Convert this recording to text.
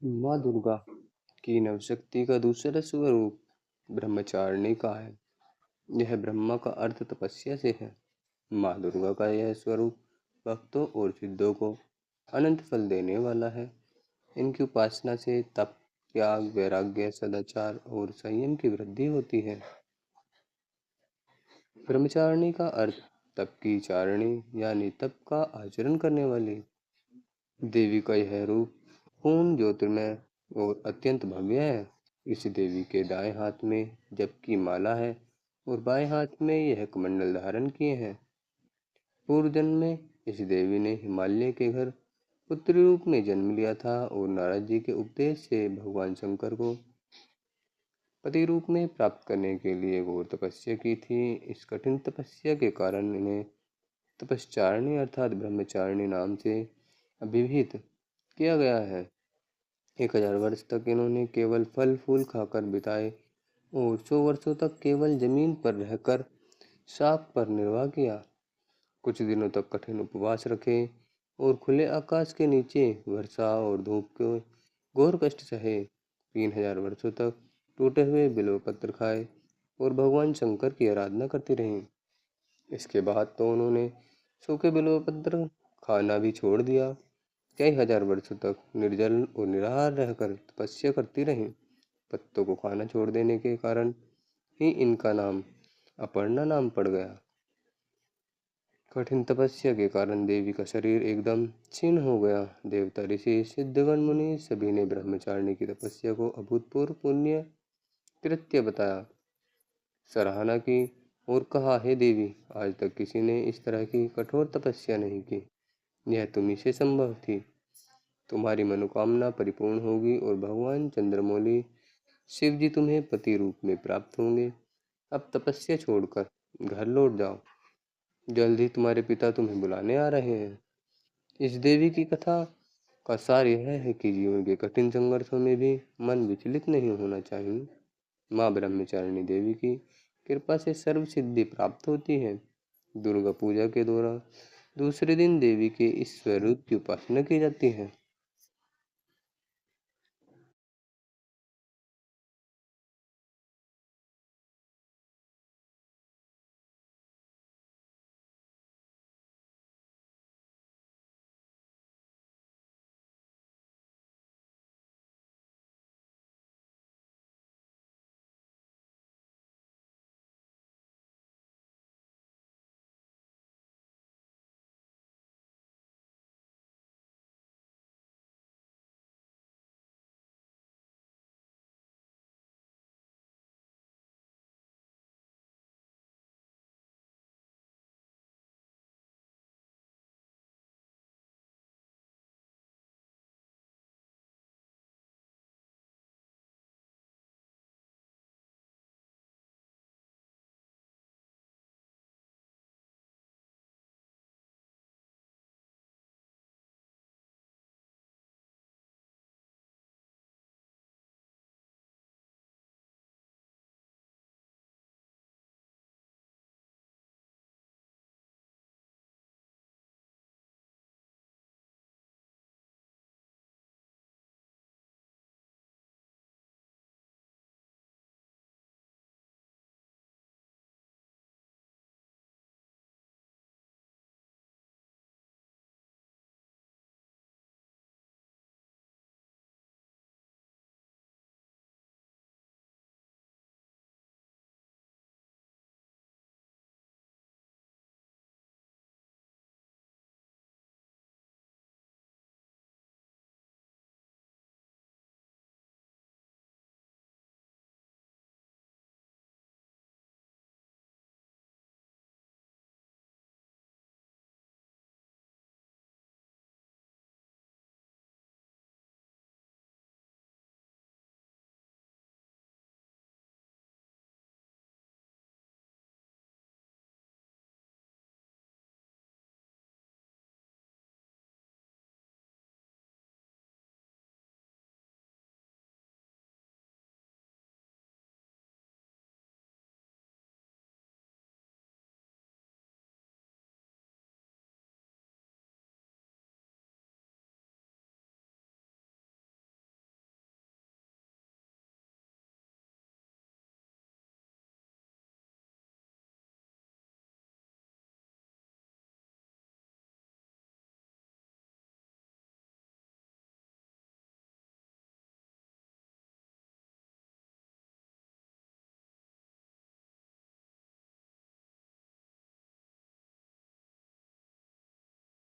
माँ दुर्गा की नवशक्ति का दूसरा स्वरूप ब्रह्मचारिणी का है। यह ब्रह्मा का अर्थ तपस्या से है। माँ दुर्गा का यह स्वरूप भक्तों और सिद्धों को अनंत फल देने वाला है। इनकी उपासना से तप, त्याग, वैराग्य, सदाचार और संयम की वृद्धि होती है। ब्रह्मचारिणी का अर्थ तप की चारिणी यानी तप का आचरण करने वाली देवी का यह रूप पूर्ण ज्योतिर्मय और अत्यंत भव्य है। इस देवी के दाएं हाथ में जप की माला है और बाएं हाथ में यह कमंडल धारण किए हैं। पूर्व जन्म में इस देवी ने हिमालय के घर पुत्री रूप में जन्म लिया था और नारद जी के उपदेश से भगवान शंकर को पति रूप में प्राप्त करने के लिए घोर तपस्या की थी। इस कठिन तपस्या के कारण इन्हें तपश्चारिणी अर्थात ब्रह्मचारिणी नाम से अभिहित किया गया है। 1000 वर्ष तक इन्होंने केवल फल फूल खाकर बिताए और 100 वर्षों तक केवल जमीन पर रहकर साप पर निर्वाह किया। कुछ दिनों तक कठिन उपवास रखे और खुले आकाश के नीचे वर्षा और धूप के घोर कष्ट सहे। 3000 वर्षों तक टूटे हुए बिल्व पत्र खाए और भगवान शंकर की आराधना करती रहीं। इसके बाद तो उन्होंने सूखे बिल्व पत्र खाना भी छोड़ दिया। कई हजार वर्षों तक निर्जल और निराहार रहकर तपस्या करती रहीं। पत्तों को खाना छोड़ देने के कारण ही इनका नाम अपर्णा नाम पड़ गया। कठिन तपस्या के कारण देवी का शरीर एकदम क्षीण हो गया। देवता, ऋषि, सिद्धगण, मुनि सभी ने ब्रह्मचारिणी की तपस्या को अभूतपूर्व पुण्य कृत्य बताया, सराहना की और कहा, हे देवी, आज तक किसी ने इस तरह की कठोर तपस्या नहीं की। यह तुम्ही से संभव थी। तुम्हारी मनोकामना परिपूर्ण होगी और भगवान चंद्रमौली शिव जी तुम्हें पति रूप में प्राप्त होंगे। अब तपस्या छोड़कर घर लौट जाओ। जल्द ही तुम्हारे पिता तुम्हें बुलाने आ रहे हैं। इस देवी की कथा का सार यह है कि जीवन के कठिन संघर्षों में भी मन विचलित नहीं होना चाहिए। माँ ब्रह्मचारिणी देवी की कृपा से सर्व सिद्धि प्राप्त होती है। दुर्गा पूजा के दौरान दूसरे दिन देवी के इस स्वरूप की उपासना की जाती है।